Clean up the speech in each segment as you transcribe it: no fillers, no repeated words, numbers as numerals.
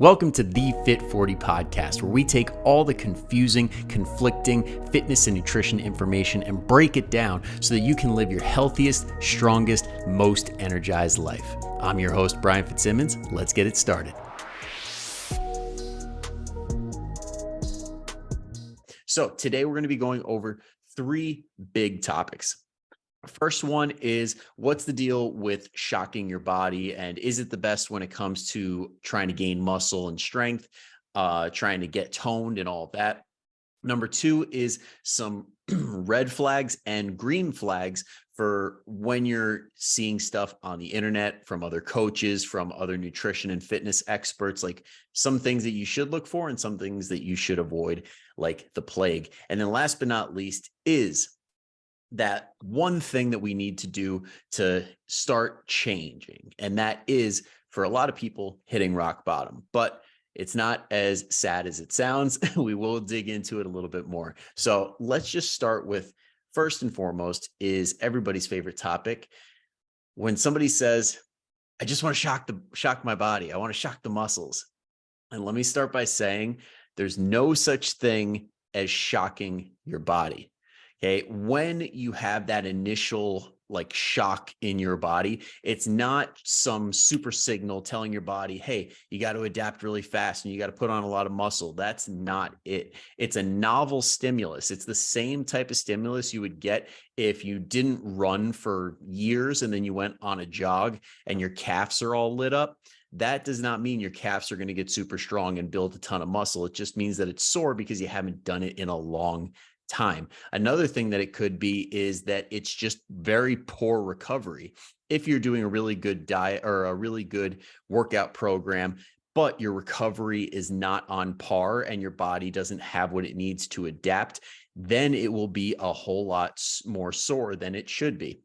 Welcome to the Fit 40 podcast, where we take all the confusing, conflicting fitness and nutrition information and break it down so that you can live your healthiest, strongest, most energized life. I'm your host, Brian Fitzsimmons. Let's get it started. So today we're going to be going over three big topics. First one is, what's the deal with shocking your body, and is it the best when it comes to trying to gain muscle and strength, trying to get toned and all of that? Number two is some red flags and green flags for when you're seeing stuff on the internet from other coaches, from other nutrition and fitness experts, like some things that you should look for and some things that you should avoid like the plague. And then last but not least is that one thing that we need to do to start changing. And that is, for a lot of people, hitting rock bottom. But it's not as sad as it sounds. We will dig into it a little bit more. So let's just start with, first and foremost, is everybody's favorite topic. When somebody says, I just want to shock my body, I want to shock the muscles. And let me start by saying there's no such thing as shocking your body. Okay. When you have that initial like shock in your body, it's not some super signal telling your body, hey, you got to adapt really fast and you got to put on a lot of muscle. That's not it. It's a novel stimulus. It's the same type of stimulus you would get if you didn't run for years and then you went on a jog and your calves are all lit up. That does not mean your calves are going to get super strong and build a ton of muscle. It just means that it's sore because you haven't done it in a long time. Another thing that it could be is that it's just very poor recovery. If you're doing a really good diet or a really good workout program, but your recovery is not on par and your body doesn't have what it needs to adapt, then it will be a whole lot more sore than it should be.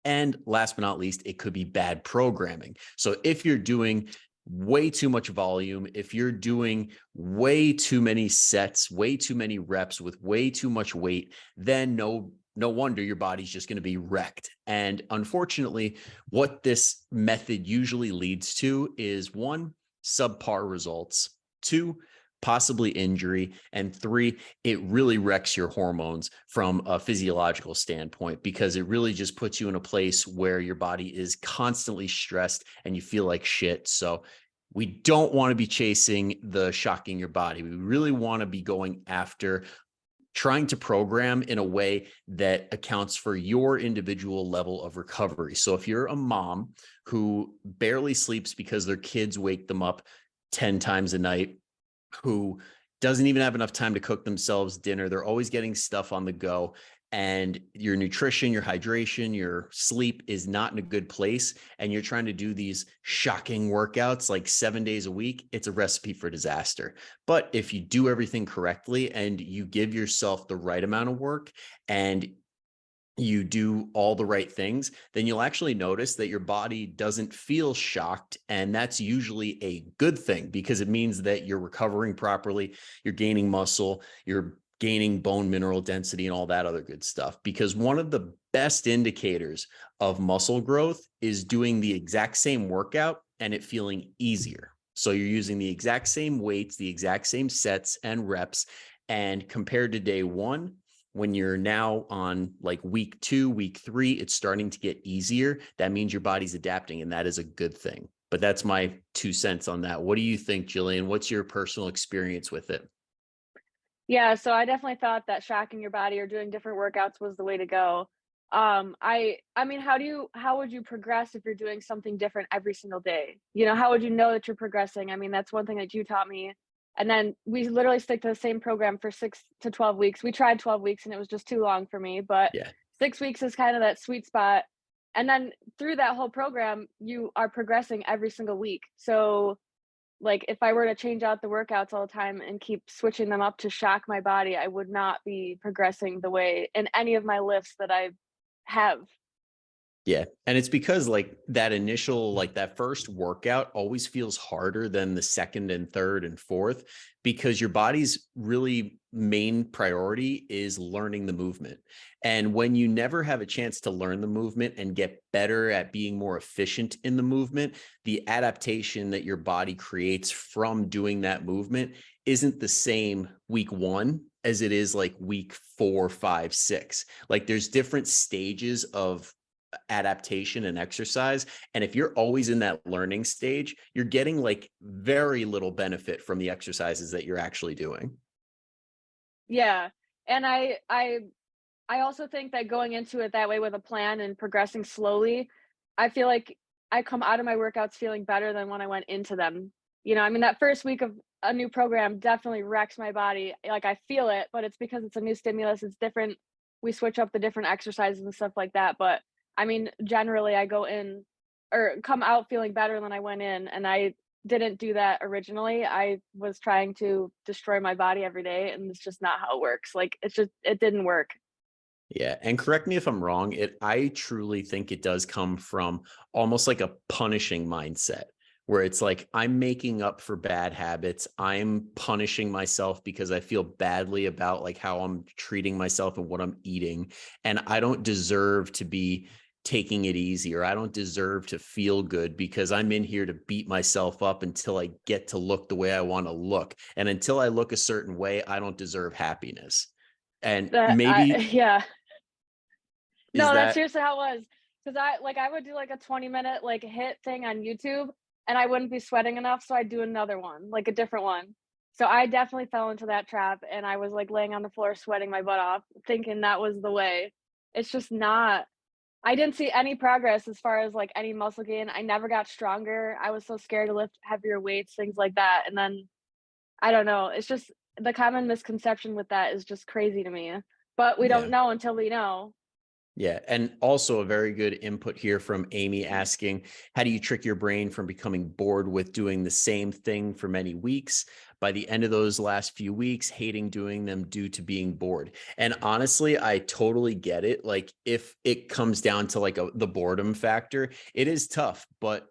And last but not least, it could be bad programming. So if you're doing way too much volume, if you're doing way too many sets, way too many reps with way too much weight, then no wonder your body's just going to be wrecked. And unfortunately, what this method usually leads to is one, subpar results, two, possibly injury, and three, it really wrecks your hormones from a physiological standpoint, because it really just puts you in a place where your body is constantly stressed and you feel like shit. So we don't want to be chasing the shocking your body. We really want to be going after trying to program in a way that accounts for your individual level of recovery. So if you're a mom who barely sleeps because their kids wake them up 10 times a night, who doesn't even have enough time to cook themselves dinner, they're always getting stuff on the go, and your nutrition, your hydration, your sleep is not in a good place, and you're trying to do these shocking workouts like 7 days a week, it's a recipe for disaster. But if you do everything correctly and you give yourself the right amount of work and you do all the right things, then you'll actually notice that your body doesn't feel shocked. And that's usually a good thing, because it means that you're recovering properly, you're gaining muscle, you're gaining bone mineral density and all that other good stuff. Because one of the best indicators of muscle growth is doing the exact same workout and it feeling easier. So you're using the exact same weights, the exact same sets and reps, and compared to day one, when you're now on like week 2, week 3, it's starting to get easier. That means your body's adapting, and that is a good thing. But that's my 2 cents on that. What do you think, Jillian? What's your personal experience with it? Yeah, so I definitely thought that shocking your body or doing different workouts was the way to go. I mean, how would you progress if you're doing something different every single day? You know, how would you know that you're progressing? I mean, that's one thing that you taught me. And then we literally stick to the same program for 6 to 12 weeks. We tried 12 weeks and it was just too long for me, but Yeah. 6 weeks is kind of that sweet spot. And then through that whole program, you are progressing every single week. So like, if I were to change out the workouts all the time and keep switching them up to shock my body, I would not be progressing the way in any of my lifts that I have. Yeah. And it's because like that initial, like that first workout always feels harder than the second and third and fourth because your body's really main priority is learning the movement. And when you never have a chance to learn the movement and get better at being more efficient in the movement, the adaptation that your body creates from doing that movement isn't the same week one as it is like week 4, 5, 6. Like there's different stages of adaptation and exercise. And if you're always in that learning stage, you're getting like very little benefit from the exercises that you're actually doing. Yeah. And I also think that going into it that way with a plan and progressing slowly, I feel like I come out of my workouts feeling better than when I went into them. I mean, that first week of a new program definitely wrecks my body. Like I feel it, but it's because it's a new stimulus. It's different. We switch up the different exercises and stuff like that. But I mean, generally, I go in or come out feeling better than I went in. And I didn't do that originally. I was trying to destroy my body every day. And it's just not how it works. Like it didn't work. Yeah, and correct me if I'm wrong, I truly think it does come from almost like a punishing mindset where it's like I'm making up for bad habits. I'm punishing myself because I feel badly about like how I'm treating myself and what I'm eating, and I don't deserve to be taking it easy, or I don't deserve to feel good because I'm in here to beat myself up until I get to look the way I want to look. And until I look a certain way, I don't deserve happiness. And That I maybe yeah. is No, that's that seriously how it was. Because I would do, like, a 20-minute, like, hit thing on YouTube, and I wouldn't be sweating enough, so I'd do another one, like, a different one. So I definitely fell into that trap, and I was, like, laying on the floor sweating my butt off, thinking that was the way. It's just not. I didn't see any progress as far as, like, any muscle gain. I never got stronger. I was so scared to lift heavier weights, things like that, and then I don't know, it's just the common misconception with that is just crazy to me, but we yeah. don't know until we know. Yeah. And also a very good input here from Amy asking, how do you trick your brain from becoming bored with doing the same thing for many weeks? By the end of those last few weeks, hating doing them due to being bored. And honestly, I totally get it. Like if it comes down to like the boredom factor, it is tough, but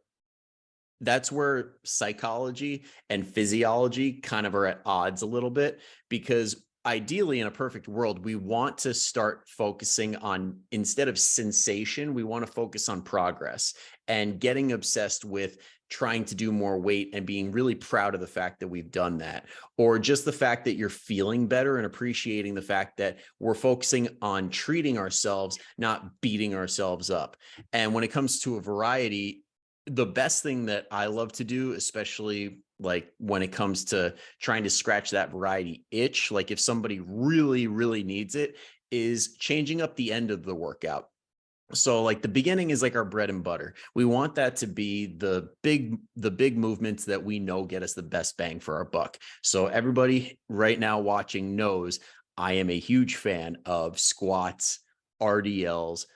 that's where psychology and physiology kind of are at odds a little bit because ideally in a perfect world we want to start focusing on, instead of sensation, we want to focus on progress and getting obsessed with trying to do more weight and being really proud of the fact that we've done that, or just the fact that you're feeling better and appreciating the fact that we're focusing on treating ourselves, not beating ourselves up. And when it comes to a variety, the best thing that I love to do, especially like when it comes to trying to scratch that variety itch, like if somebody really, really needs it, is changing up the end of the workout. So like the beginning is like our bread and butter. We want that to be the big movements that we know get us the best bang for our buck. So everybody right now watching knows I am a huge fan of squats, RDLs,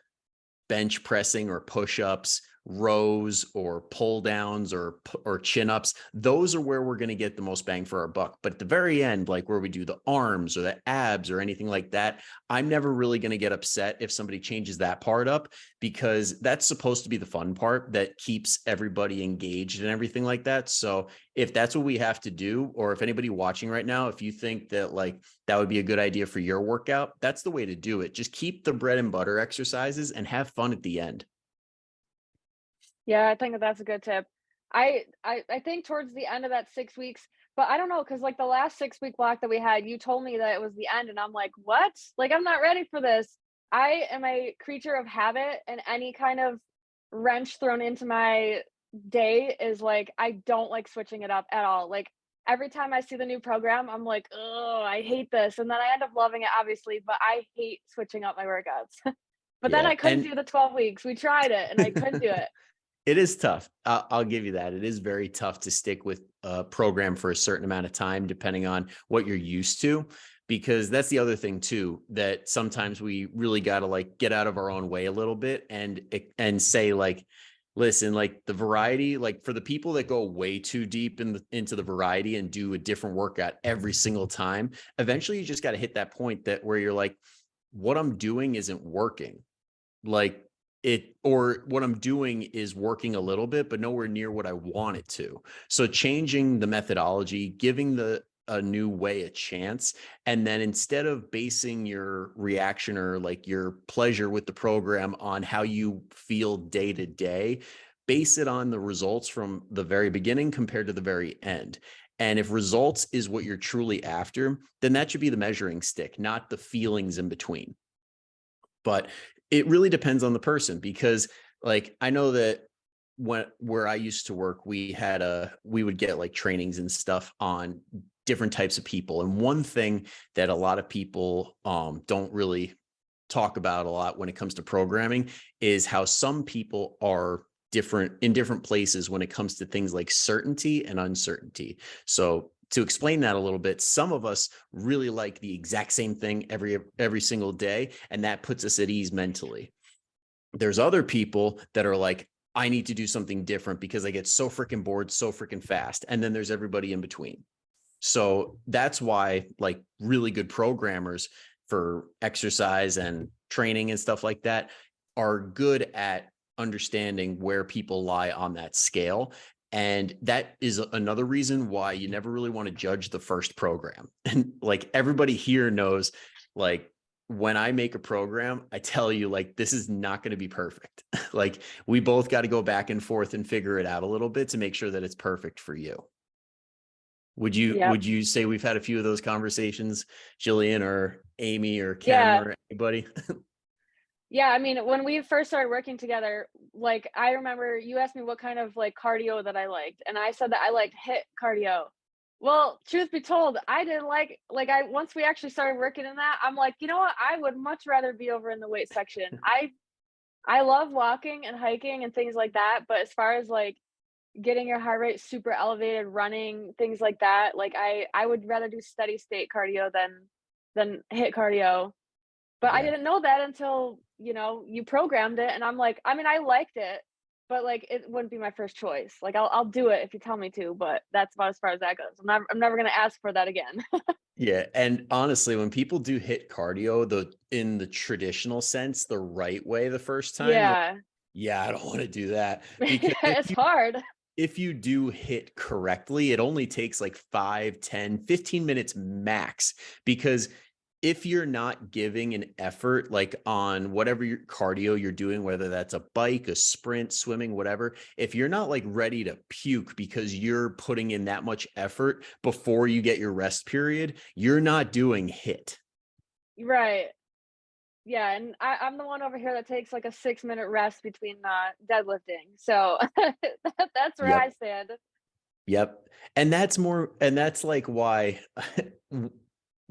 bench pressing or push-ups, rows or pull downs or chin ups. Those are where we're going to get the most bang for our buck. But at the very end, like where we do the arms or the abs or anything like that, I'm never really going to get upset if somebody changes that part up, because that's supposed to be the fun part that keeps everybody engaged and everything like that. So if that's what we have to do, or if anybody watching right now, if you think that like that would be a good idea for your workout, that's the way to do it. Just keep the bread and butter exercises and have fun at the end. Yeah, I think that that's a good tip. I think towards the end of that 6 weeks, but I don't know, cause like, the last 6-week block that we had, you told me that it was the end, and I'm like, "What? Like, I'm not ready for this." I am a creature of habit, and any kind of wrench thrown into my day is like, I don't like switching it up at all. Like, every time I see the new program, I'm like, "Oh, I hate this," and then I end up loving it, obviously, but I hate switching up my workouts. But then Yeah. I couldn't And do the 12 weeks. We tried it, and I couldn't do it. it is tough. I'll give you that. It is very tough to stick with a program for a certain amount of time, depending on what you're used to, because that's the other thing too, that sometimes we really got to like get out of our own way a little bit and say like, listen, like the variety, like for the people that go way too deep into the variety and do a different workout every single time, eventually you just got to hit that point that where you're like, what I'm doing isn't working. Like or what I'm doing is working a little bit, but nowhere near what I want it to. So changing the methodology, giving a new way a chance, and then instead of basing your reaction or like your pleasure with the program on how you feel day to day, base it on the results from the very beginning compared to the very end. And if results is what you're truly after, then that should be the measuring stick, not the feelings in between. But it really depends on the person, because like I know that where I used to work, we would get like trainings and stuff on different types of people. And one thing that a lot of people don't really talk about a lot when it comes to programming is how some people are different in different places when it comes to things like certainty and uncertainty. So to explain that a little bit, some of us really like the exact same thing every single day, and that puts us at ease mentally. There's other people that are like, I need to do something different because I get so freaking bored so freaking fast. And then there's everybody in between. So that's why like really good programmers for exercise and training and stuff like that are good at understanding where people lie on that scale. And that is another reason why you never really want to judge the first program. And like everybody here knows, like when I make a program, I tell you like, this is not going to be perfect. Like we both got to go back and forth and figure it out a little bit to make sure that it's perfect for you. Yep. Would you say we've had a few of those conversations, Jillian or Amy or Kim Yeah. or anybody? Yeah, I mean, when we first started working together, like I remember you asked me what kind of like cardio that I liked, and I said that I liked HIIT cardio. Well, truth be told, I didn't like I once we actually started working in that, I'm like, you know what? I would much rather be over in the weight section. I love walking and hiking and things like that, but as far as like getting your heart rate super elevated, running, things like that, like I would rather do steady state cardio than HIIT cardio. But I Yeah. didn't know that until, you know, you programmed it, and I'm like, I mean, I liked it, but, like, it wouldn't be my first choice. Like, I'll do it if you tell me to, but that's about as far as that goes. I'm never gonna ask for that again. Yeah. And honestly, when people do hit cardio, in the traditional sense, the right way the first time, you're like, Yeah. yeah, I don't want to do that. Because It's hard. if you do hit correctly, it only takes like 5, 10, 15 minutes max. Because if you're not giving an effort like on whatever your cardio you're doing, whether that's a bike, a sprint, swimming, whatever, if you're not like ready to puke because you're putting in that much effort before you get your rest period, you're not doing hit. Right. Yeah, and I'm the one over here that takes, like, a 6-minute rest between, deadlifting, so that's where I Yep. stand. Yep. And that's like why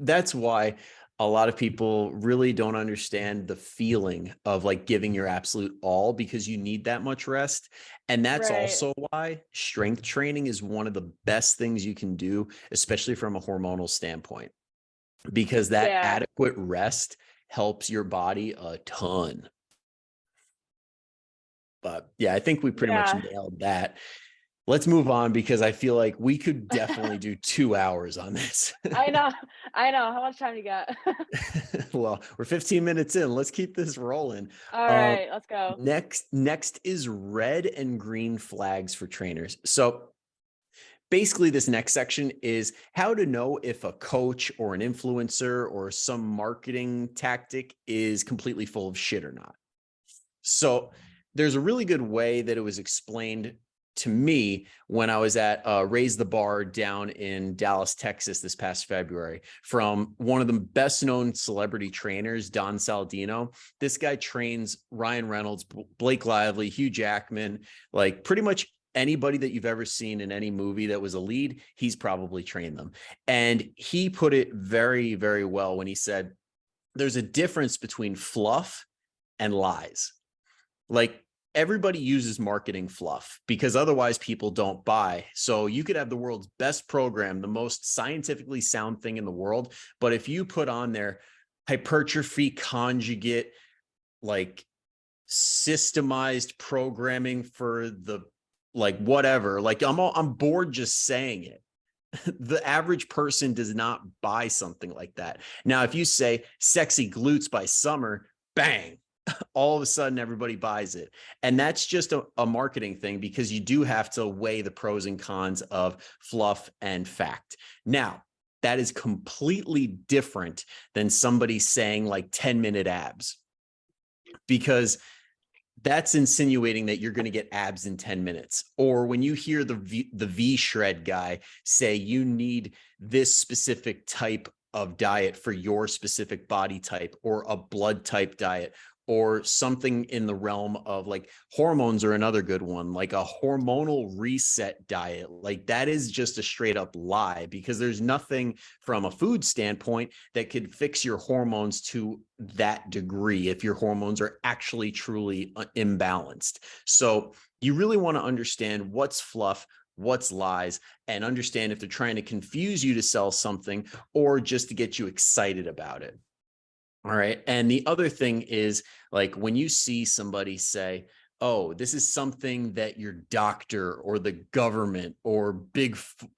that's why a lot of people really don't understand the feeling of like giving your absolute all, because you need that much rest. And that's Right. also why strength training is one of the best things you can do, especially from a hormonal standpoint, because that Yeah. adequate rest helps your body a ton. But yeah, I think we pretty much Yeah. nailed that. Let's move on, because I feel like we could definitely do 2 hours on this. I know, I know. How much time do you got? Well, we're 15 minutes in. Let's keep this rolling. Um, Alright, let's go. next is red and green flags for trainers. So basically, this next section is how to know if a coach or an influencer or some marketing tactic is completely full of shit or not. So there's a really good way that it was explained to me when I was at Raise the Bar down in Dallas, Texas this past February, from one of the best known celebrity trainers, Don Saldino. This guy trains Ryan Reynolds, Blake Lively, Hugh Jackman, like pretty much anybody that you've ever seen in any movie that was a lead, he's probably trained them. And he put it very, very well when he said, there's a difference between fluff and lies. Like everybody uses marketing fluff because otherwise people don't buy. So you could have the world's best program, the most scientifically sound thing in the world, but if you put on there hypertrophy conjugate, like systemized programming for the like whatever, like I'm bored just saying it. The average person does not buy something like that. Now, if you say sexy glutes by Summer, bang, all of a sudden everybody buys it. And that's just a marketing thing, because you do have to weigh the pros and cons of fluff and fact. Now, that is completely different than somebody saying like 10-minute abs, because that's insinuating that you're going to get abs in 10 minutes. Or when you hear the V shred guy say you need this specific type of diet for your specific body type, or a blood type diet, or something in the realm of like hormones, are another good one, like a hormonal reset diet. Like that is just a straight up lie, because there's nothing from a food standpoint that could fix your hormones to that degree if your hormones are actually truly imbalanced. So you really want to understand what's fluff, what's lies, and understand if they're trying to confuse you to sell something or just to get you excited about it. All right. And the other thing is, like, when you see somebody say, oh, this is something that your doctor or the government or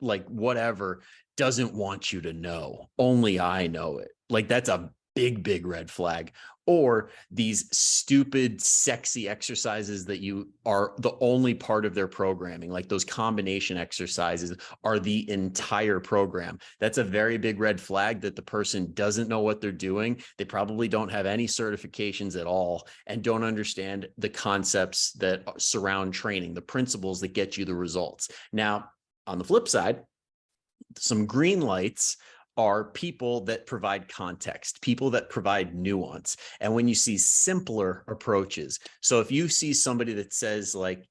like whatever doesn't want you to know, only I know it. Like, that's a big, big red flag. Or these stupid, sexy exercises that you are the only part of their programming, like those combination exercises are the entire program. That's a very big red flag that the person doesn't know what they're doing. They probably don't have any certifications at all and don't understand the concepts that surround training, the principles that get you the results. Now, on the flip side, some green lights are people that provide context, people that provide nuance. And when you see simpler approaches, so if you see somebody that says like,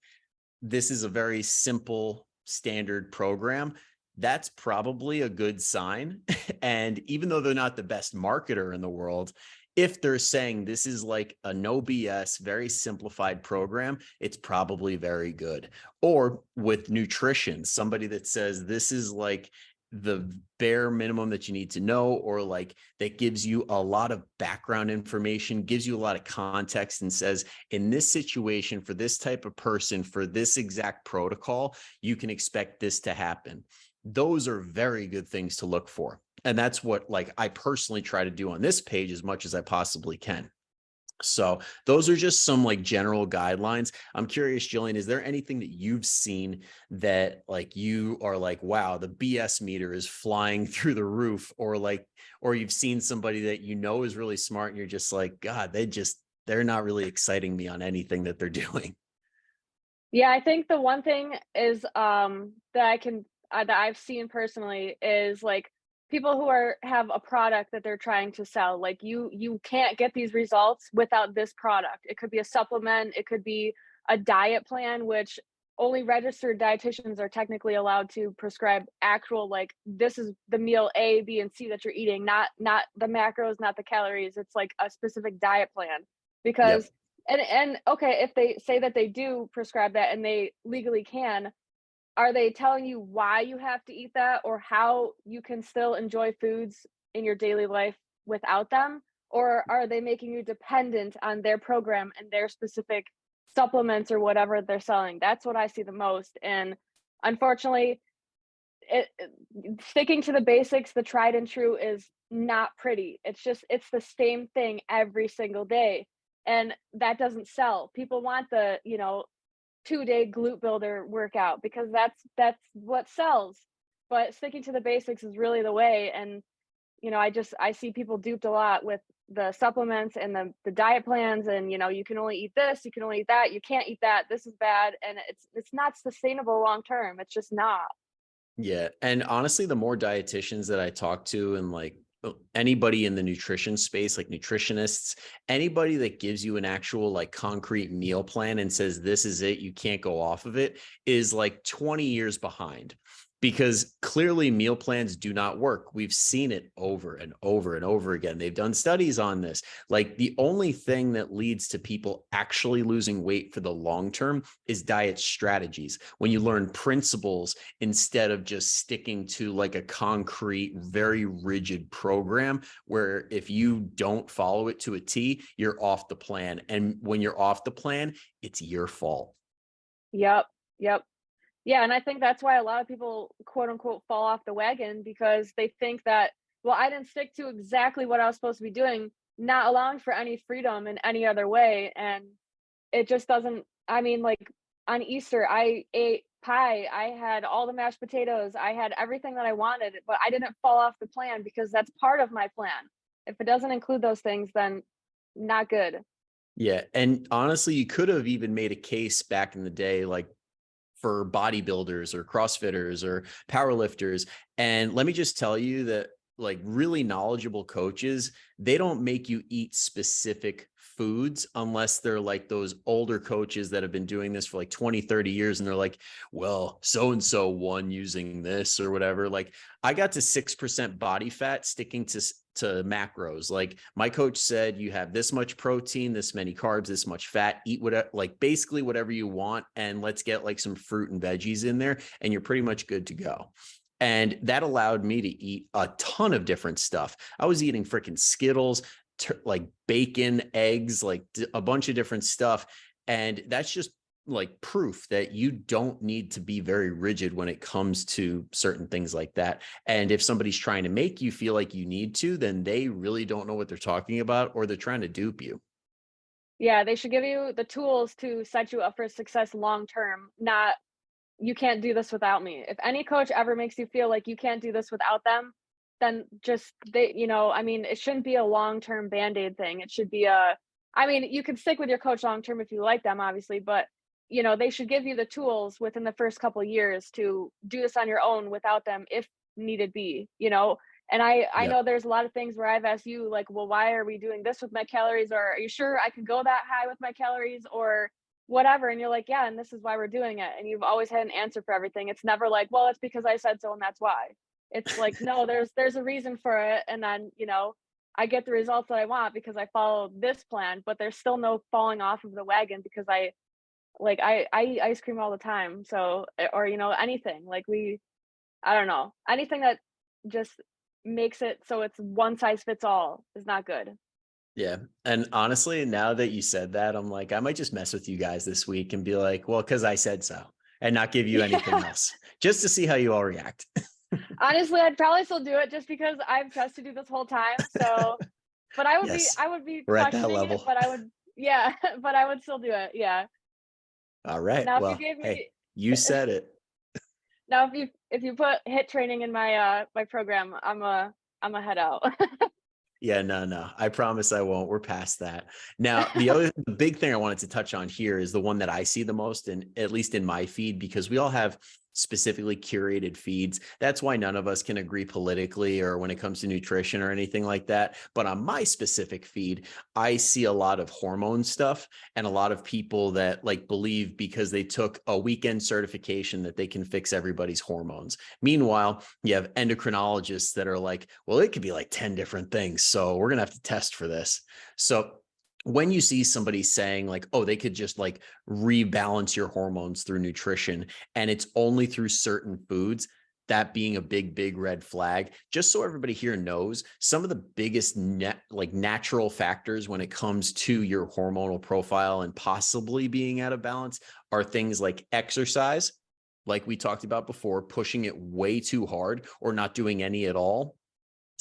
this is a very simple standard program, that's probably a good sign. And even though they're not the best marketer in the world, if they're saying this is like a no BS, very simplified program, it's probably very good. Or with nutrition, somebody that says this is like the bare minimum that you need to know, or like that gives you a lot of background information, gives you a lot of context, and says, in this situation, for this type of person, for this exact protocol, you can expect this to happen. Those are very good things to look for. And that's what, like, I personally try to do on this page as much as I possibly can. So those are just some like general guidelines. I'm curious, Jillian, is there anything that you've seen that like you are like, wow, the BS meter is flying through the roof, or like, or you've seen somebody that you know is really smart and you're just like, God, they're not really exciting me on anything that they're doing. Yeah, I think the one thing is, that I can that I've seen personally is, like, people who have a product that they're trying to sell. Like, you can't get these results without this product. It could be a supplement, it could be a diet plan, which only registered dietitians are technically allowed to prescribe actual, like, this is the meal A, B, and C that you're eating, not the macros, not the calories. It's like a specific diet plan. Because Yep. and okay, if they say that they do prescribe that and they legally can, are they telling you why you have to eat that, or how you can still enjoy foods in your daily life without them? Or are they making you dependent on their program and their specific supplements or whatever they're selling? That's what I see the most. And unfortunately, sticking to the basics, the tried and true, is not pretty. It's the same thing every single day, and that doesn't sell. People want the 2-day glute builder workout because that's what sells. But sticking to the basics is really the way. And I see people duped a lot with the supplements and the diet plans, and you can only eat this, you can only eat that, you can't eat that, this is bad, and it's not sustainable long term. It's just not. Yeah. And honestly, the more dietitians that I talk to, and like anybody in the nutrition space, like nutritionists, anybody that gives you an actual like concrete meal plan and says, this is it, you can't go off of it, is like 20 years behind, because clearly meal plans do not work. We've seen it over and over and over again. They've done studies on this. Like, the only thing that leads to people actually losing weight for the long term is diet strategies. When you learn principles instead of just sticking to like a concrete, very rigid program, where if you don't follow it to a T, you're off the plan. And when you're off the plan, it's your fault. Yep. Yep. Yeah, and I think that's why a lot of people, quote unquote, fall off the wagon, because they think that, well, I didn't stick to exactly what I was supposed to be doing. not allowing for any freedom in any other way, and it just doesn't. I mean, like, on Easter, I ate pie, I had all the mashed potatoes, I had everything that I wanted, but I didn't fall off the plan because that's part of my plan. If it doesn't include those things, then not good. Yeah. And honestly, you could have even made a case back in the day, like for bodybuilders or CrossFitters or powerlifters. And let me just tell you that like really knowledgeable coaches, they don't make you eat specific foods unless they're like those older coaches that have been doing this for like 20, 30 years. And they're like, well, so-and-so won using this or whatever. Like I got to 6% body fat sticking to macros. Like my coach said, you have this much protein, this many carbs, this much fat, eat whatever, like basically whatever you want. And let's get like some fruit and veggies in there and you're pretty much good to go. And that allowed me to eat a ton of different stuff. I was eating freaking Skittles, like bacon, eggs, like a bunch of different stuff. And that's just like proof that you don't need to be very rigid when it comes to certain things like that. And if somebody's trying to make you feel like you need to, then they really don't know what they're talking about, or they're trying to dupe you. Yeah, they should give you the tools to set you up for success long term, not you can't do this without me. If any coach ever makes you feel like you can't do this without them, then just I mean, it shouldn't be a long-term band-aid thing. It should be I mean, you can stick with your coach long term if you like them, obviously, but they should give you the tools within the first couple of years to do this on your own without them if needed be. And I Yep. know there's a lot of things where I've asked you like, well, why are we doing this with my calories? Or are you sure I can go that high with my calories? Or whatever, and you're like, yeah, and this is why we're doing it, and you've always had an answer for everything. It's never like, well, it's because I said so and that's why. It's like, no, there's a reason for it, and then I get the results that I want because I follow this plan, but there's still no falling off of the wagon because I eat ice cream all the time. So or anything like I don't know, anything that just makes it so it's one size fits all is not good. Yeah. And honestly, now that you said that, I'm like, I might just mess with you guys this week and be like, well, because I said so, and not give you anything Yeah. else just to see how you all react. Honestly, I'd probably still do it just because I've trusted you this whole time. So, but I would be Yes. I would be We're at that questioning it, level. but I would, yeah, but I would still do it. Yeah. All right. Now if you Well, gave hey, me you said it. now if you put hit training in my program, I'm a head out. Yeah, no, no. I promise I won't. We're past that. Now, the big thing I wanted to touch on here is the one that I see the most, and at least in my feed, because we all have specifically curated feeds. That's why none of us can agree politically or when it comes to nutrition or anything like that. But on my specific feed, I see a lot of hormone stuff and a lot of people that like believe because they took a weekend certification that they can fix everybody's hormones. Meanwhile, you have endocrinologists that are like, well, it could be like 10 different things. So we're going to have to test for this. So when you see somebody saying like, oh, they could just like rebalance your hormones through nutrition and it's only through certain foods, that being a big, big red flag, just so everybody here knows some of the biggest like natural factors when it comes to your hormonal profile and possibly being out of balance are things like exercise, like we talked about before, pushing it way too hard or not doing any at all.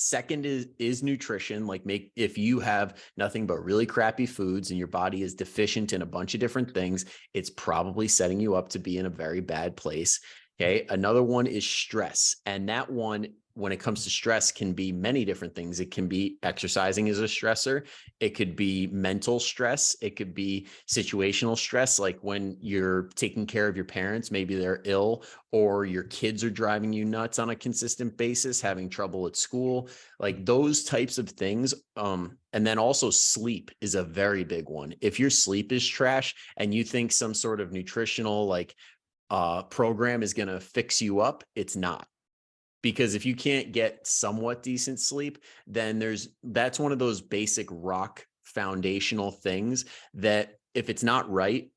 Second is nutrition. Like if you have nothing but really crappy foods and your body is deficient in a bunch of different things, it's probably setting you up to be in a very bad place. Okay. Another one is stress. And that one, when it comes to stress, can be many different things. It can be exercising as a stressor. It could be mental stress. It could be situational stress, like when you're taking care of your parents, maybe they're ill, or your kids are driving you nuts on a consistent basis, having trouble at school, like those types of things. And then also sleep is a very big one. If your sleep is trash and you think some sort of nutritional like program is going to fix you up, it's not. Because if you can't get somewhat decent sleep, then that's one of those basic rock foundational things that if it's not right,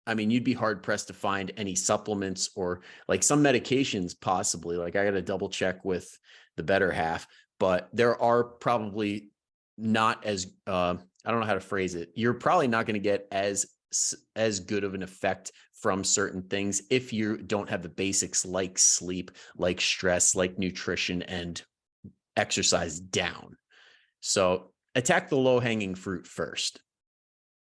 I mean, you'd be hard pressed to find any supplements or like some medications, possibly. Like I got to double check with the better half, but there are probably not as, I don't know how to phrase it. You're probably not going to get as good of an effect from certain things if you don't have the basics like sleep, like stress, like nutrition and exercise down. So attack the low hanging fruit first.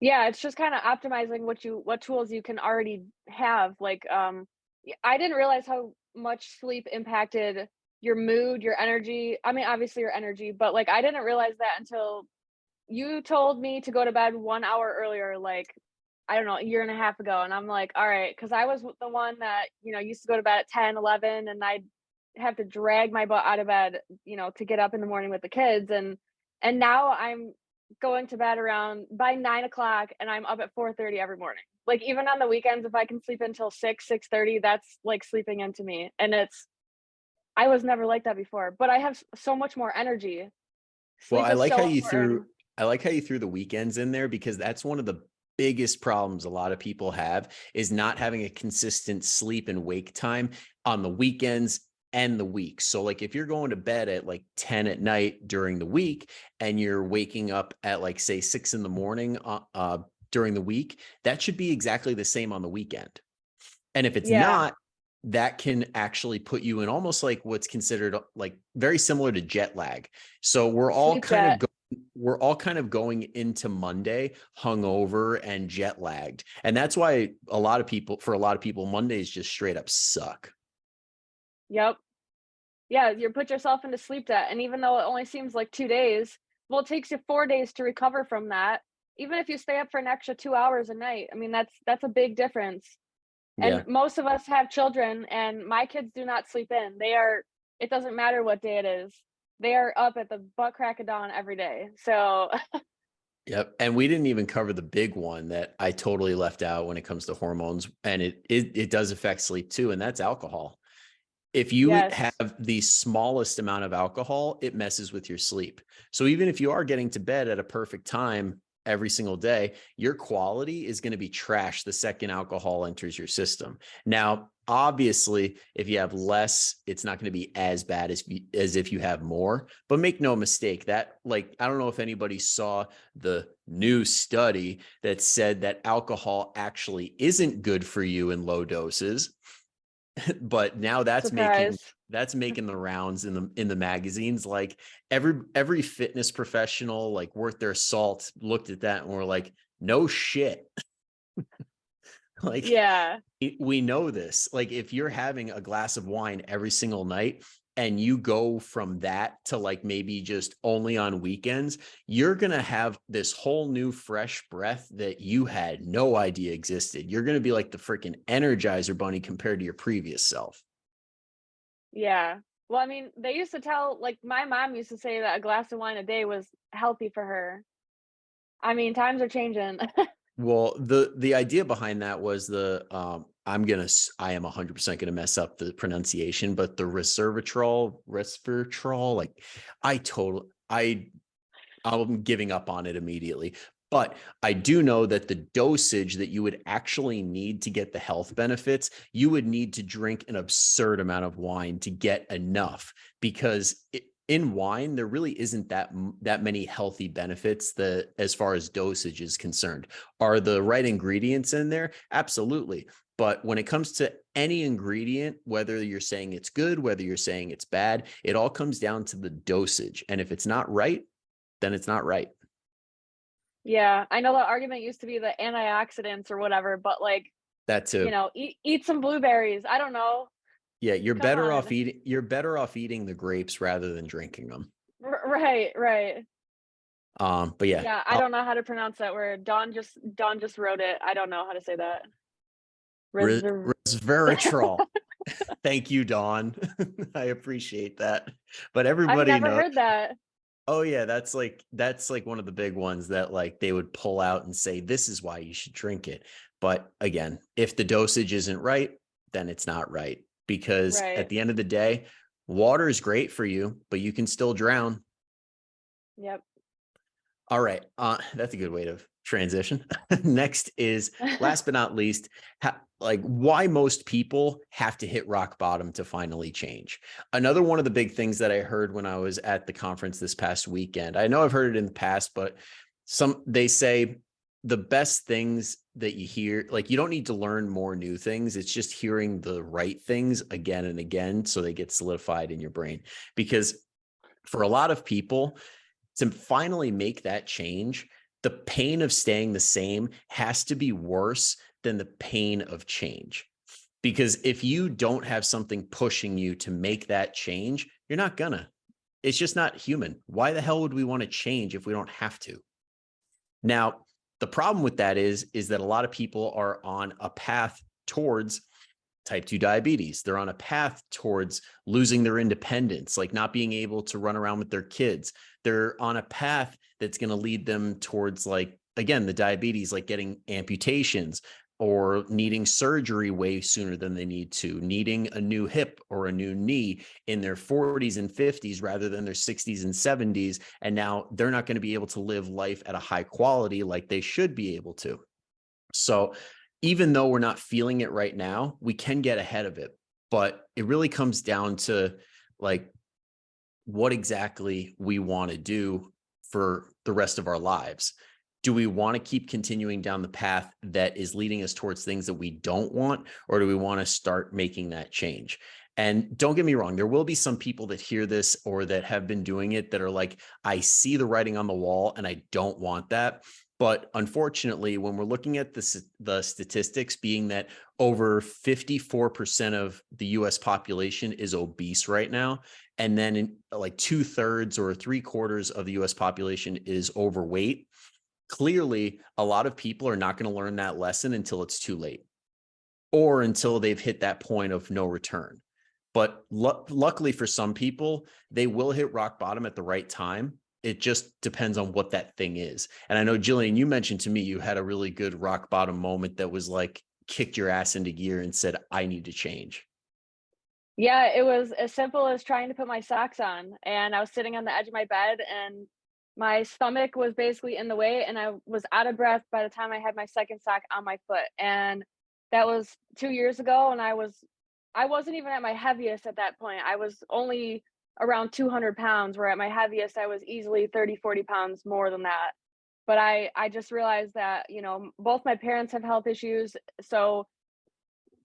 Yeah, it's just kind of optimizing what tools you can already have. Like, I didn't realize how much sleep impacted your mood, your energy. I mean, obviously your energy, but like I didn't realize that until you told me to go to bed 1 hour earlier. Like, I don't know, a year and a half ago, and I'm like, all right, because I was the one that used to go to bed at 10, 11, and I'd have to drag my butt out of bed, to get up in the morning with the kids, and now I'm going to bed around by 9 o'clock, and I'm up at 4:30 every morning. Like, even on the weekends, if I can sleep until 6:30, that's like sleeping into me. And I was never like that before, but I have so much more energy. Well, Sleep is so important. I like how you threw the weekends in there because that's one of the biggest problems a lot of people have is not having a consistent sleep and wake time on the weekends and the week. So like if you're going to bed at like 10 at night during the week and you're waking up at like say 6 in the morning during the week, that should be exactly the same on the weekend. And if it's Yeah, not, that can actually put you in almost like what's considered like very similar to jet lag. So sleep debt. we're all kind of going into Monday hungover and jet lagged. And that's why for a lot of people, Mondays just straight up suck. Yep. Yeah, you put yourself into sleep debt, and even though it only seems like 2 days, well, it takes you 4 days to recover from that. Even if you stay up for an extra 2 hours a night, I mean, that's a big difference. Yeah. And most of us have children, and my kids do not sleep in. It doesn't matter what day it is. They are up at the butt crack of dawn every day. So, Yep. And we didn't even cover the big one that I totally left out when it comes to hormones. And it does affect sleep too. And that's alcohol. If you have yes. the smallest amount of alcohol, it messes with your sleep. So even if you are getting to bed at a perfect time every single day, your quality is going to be trash the second alcohol enters your system. Now, obviously, if you have less, it's not going to be as bad as if you have more. But make no mistake that, like, I don't know if anybody saw the new study that said that alcohol actually isn't good for you in low doses. But now Surprise. that's making the rounds in the magazines. Like every fitness professional like worth their salt looked at that and were like, no shit. Like Yeah. we know this. Like if you're having a glass of wine every single night and you go from that to like maybe just only on weekends, you're going to have this whole new fresh breath that you had no idea existed. You're going to be like the freaking Energizer bunny compared to your previous self. Yeah. Well, I mean, they used to tell, like, my mom used to say that a glass of wine a day was healthy for her. I mean, times are changing. Well, the idea behind that was I am 100% gonna mess up the pronunciation, but the resveratrol, like I total I'm giving up on it immediately. But I do know that the dosage that you would actually need to get the health benefits, you would need to drink an absurd amount of wine to get enough because in wine, there really isn't that many healthy benefits that as far as dosage is concerned. Are the right ingredients in there? Absolutely. But when it comes to any ingredient, whether you're saying it's good, whether you're saying it's bad, it all comes down to the dosage. And if it's not right, then it's not right. Yeah, I know that argument used to be the antioxidants or whatever, but like, That too. eat some blueberries. I don't know. Yeah, Come on. you're better off eating the grapes rather than drinking them. Right, right. But yeah, Yeah, I don't know how to pronounce that word. Dawn just wrote it. I don't know how to say that. Reserve. resveratrol. Thank you, Dawn. I appreciate that. But I've everybody never knows. heard that. Oh yeah, that's like one of the big ones that like they would pull out and say this is why you should drink it. But again, if the dosage isn't right, then it's not right because at Right. the end of the day, water is great for you, but you can still drown. Yep. All right. That's a good way to transition. Next is last but not least, like why most people have to hit rock bottom to finally change. Another one of the big things that I heard when I was at the conference this past weekend. I know I've heard it in the past, but they say the best things that you hear, like you don't need to learn more new things. It's just hearing the right things again and again so they get solidified in your brain. Because for a lot of people, To finally make that change, the pain of staying the same has to be worse than the pain of change. Because if you don't have something pushing you to make that change, you're not gonna. It's just not human. Why the hell would we want to change if we don't have to? Now, the problem with that is that a lot of people are on a path towards type 2 diabetes. They're on a path towards losing their independence, like not being able to run around with their kids. They're on a path that's going to lead them towards, like, again, the diabetes, like getting amputations or needing surgery way sooner than they need to, needing a new hip or a new knee in their 40s and 50s rather than their 60s and 70s. And now they're not going to be able to live life at a high quality like they should be able to. So even though we're not feeling it right now, we can get ahead of it. But it really comes down to, like, what exactly we want to do for the rest of our lives. Do we want to keep continuing down the path that is leading us towards things that we don't want, or do we want to start making that change? And don't get me wrong, there will be some people that hear this or that have been doing it that are like, I see the writing on the wall and I don't want that. But unfortunately, when we're looking at the statistics, being that over 54% of the US population is obese right now, and then like 2/3 or 3/4 of the US population is overweight, clearly a lot of people are not going to learn that lesson until it's too late or until they've hit that point of no return. But luckily for some people, they will hit rock bottom at the right time. It just depends on what that thing is. And I know, Jillian, you mentioned to me you had a really good rock bottom moment that was like kicked your ass into gear and said, I need to change. Yeah, it was as simple as trying to put my socks on, and I was sitting on the edge of my bed, and my stomach was basically in the way, and I was out of breath by the time I had my second sock on my foot, and that was 2 years ago, and I wasn't even at my heaviest at that point. I was only around 200 pounds, where at my heaviest, I was easily 30, 40 pounds more than that. But I just realized that, both my parents have health issues, so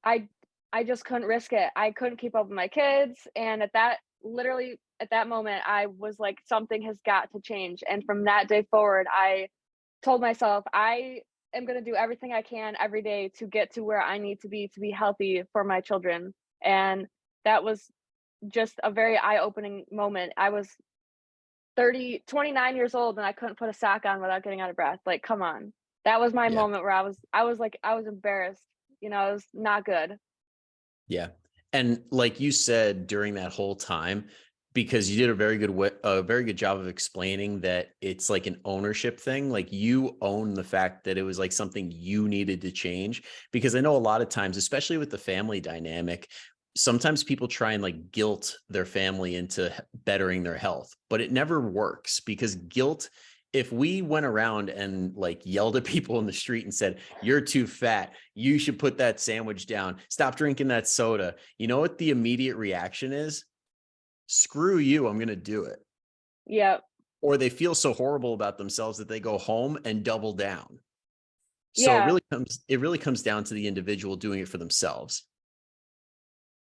I I just couldn't risk it. I couldn't keep up with my kids, and at that moment, I was like, something has got to change. And from that day forward, I told myself I am going to do everything I can every day to get to where I need to be healthy for my children. And that was just a very eye-opening moment. I was 29 years old and I couldn't put a sock on without getting out of breath. Like, come on. That was my Yeah. moment where I was embarrassed. It was not good. Yeah. And like you said during that whole time, because you did a very good job of explaining that it's like an ownership thing. Like, you own the fact that it was like something you needed to change. Because I know a lot of times, especially with the family dynamic, sometimes people try and like guilt their family into bettering their health, but it never works because guilt, if we went around and like yelled at people in the street and said, you're too fat, you should put that sandwich down, stop drinking that soda, you know what the immediate reaction is? Screw you, I'm going to do it. Yeah. Or they feel so horrible about themselves that they go home and double down. So Yeah. it really comes down to the individual doing it for themselves.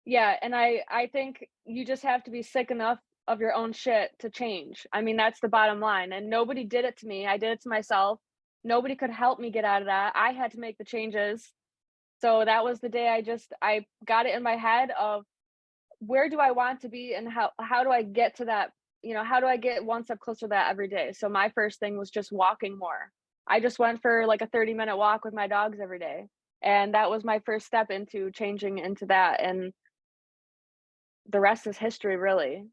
Yeah, and I think you just have to be sick enough of your own shit to change. I mean, that's the bottom line, and nobody did it to me. I did it to myself. Nobody could help me get out of that. I had to make the changes. So that was the day I got it in my head of where do I want to be and how do I get to that, how do I get one step closer to that every day? So my first thing was just walking more. I just went for like a 30-minute walk with my dogs every day. And that was my first step into changing into that. And the rest is history, really.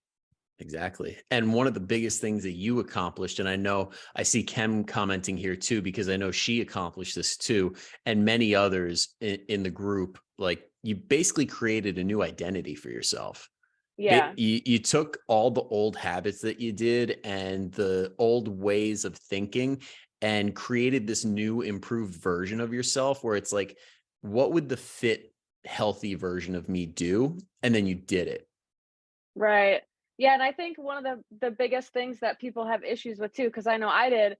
Exactly. And one of the biggest things that you accomplished, and I know I see Kem commenting here too, because I know she accomplished this too, and many others in the group, like, you basically created a new identity for yourself. Yeah. You took all the old habits that you did and the old ways of thinking and created this new improved version of yourself where it's like, what would the fit, healthy version of me do? And then you did it. Right. Yeah, and I think one of the biggest things that people have issues with too, because I know I did,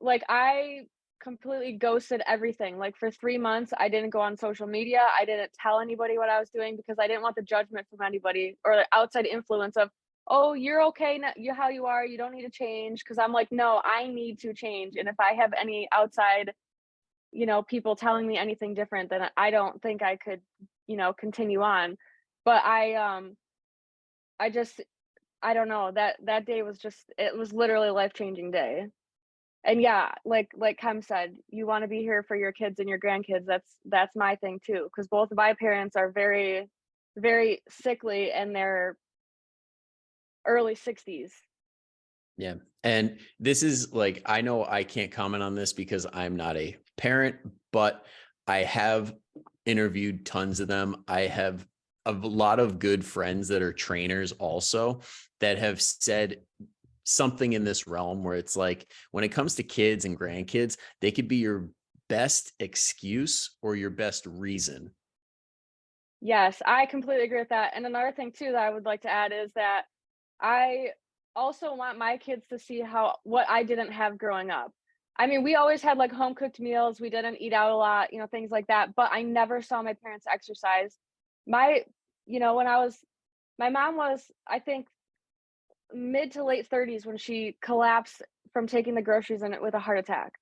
like, I completely ghosted everything. Like, for 3 months, I didn't go on social media. I didn't tell anybody what I was doing because I didn't want the judgment from anybody or the outside influence of, "Oh, you're okay now, you how you are, you don't need to change." Because I'm like, "No, I need to change, and if I have any outside, people telling me anything different, then I don't think I could, continue on." But I just I don't know, that day was just it was literally a life-changing day. And yeah, like Kem said, you wanna be here for your kids and your grandkids, that's my thing too. Because both of my parents are very, very sickly in their early 60s. Yeah. And this is like, I know I can't comment on this because I'm not a parent, but I have interviewed tons of them. I have a lot of good friends that are trainers also that have said something in this realm where it's like, when it comes to kids and grandkids, they could be your best excuse or your best reason. Yes, I completely agree with that, and another thing too that I would like to add is that I also want my kids to see how what I didn't have growing up. I mean, we always had, like, home cooked meals, we didn't eat out a lot, things like that, but I never saw my parents exercise. My when I was my mom was, I think, mid to late 30s when she collapsed from taking the groceries in it with a heart attack.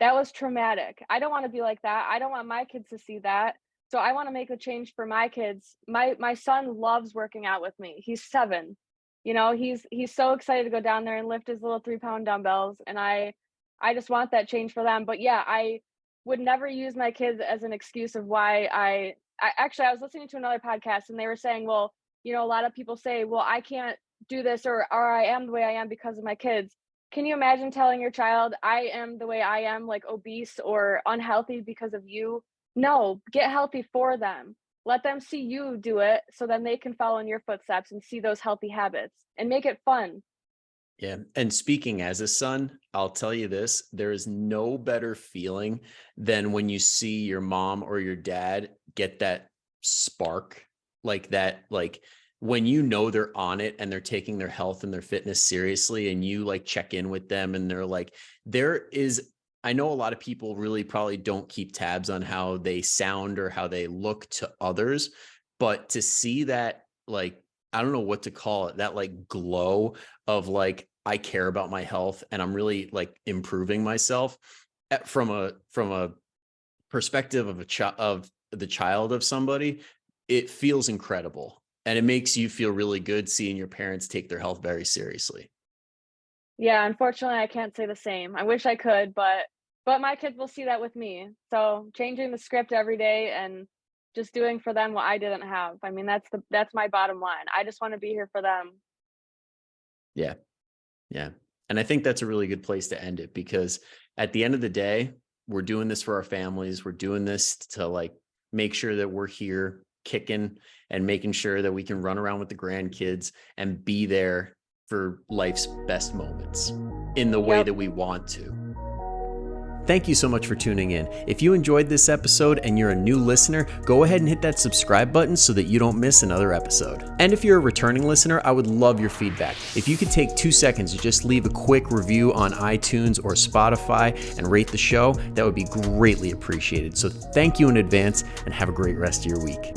That was traumatic. I don't wanna be like that. I don't want my kids to see that. So I wanna make a change for my kids. My son loves working out with me. He's 7. He's so excited to go down there and lift his little 3-pound dumbbells, and I just want that change for them. But yeah, I would never use my kids as an excuse of why I was listening to another podcast and they were saying, well, a lot of people say, well, I can't do this or I am the way I am because of my kids. Can you imagine telling your child, "I am the way I am, like obese or unhealthy because of you"? No, get healthy for them. Let them see you do it so then they can follow in your footsteps and see those healthy habits and make it fun. Yeah. And speaking as a son, I'll tell you this, there is no better feeling than when you see your mom or your dad get that spark like that, like when you know they're on it and they're taking their health and their fitness seriously and you like check in with them and they're like, there is, I know a lot of people really probably don't keep tabs on how they sound or how they look to others, but to see that, like, I don't know what to call it, that like glow of like, I care about my health and I'm really like improving myself from a perspective of of the child of somebody, it feels incredible. And it makes you feel really good seeing your parents take their health very seriously. Yeah, unfortunately, I can't say the same. I wish I could, but my kids will see that with me. So, changing the script every day and just doing for them what I didn't have. I mean, that's my bottom line. I just wanna be here for them. Yeah. Yeah. And I think that's a really good place to end it because at the end of the day, we're doing this for our families. We're doing this to like make sure that we're here kicking and making sure that we can run around with the grandkids and be there for life's best moments in the way Yep. that we want to. Thank you so much for tuning in. If you enjoyed this episode and you're a new listener, go ahead and hit that subscribe button so that you don't miss another episode. And if you're a returning listener, I would love your feedback. If you could take 2 seconds to just leave a quick review on iTunes or Spotify and rate the show, that would be greatly appreciated. So thank you in advance and have a great rest of your week.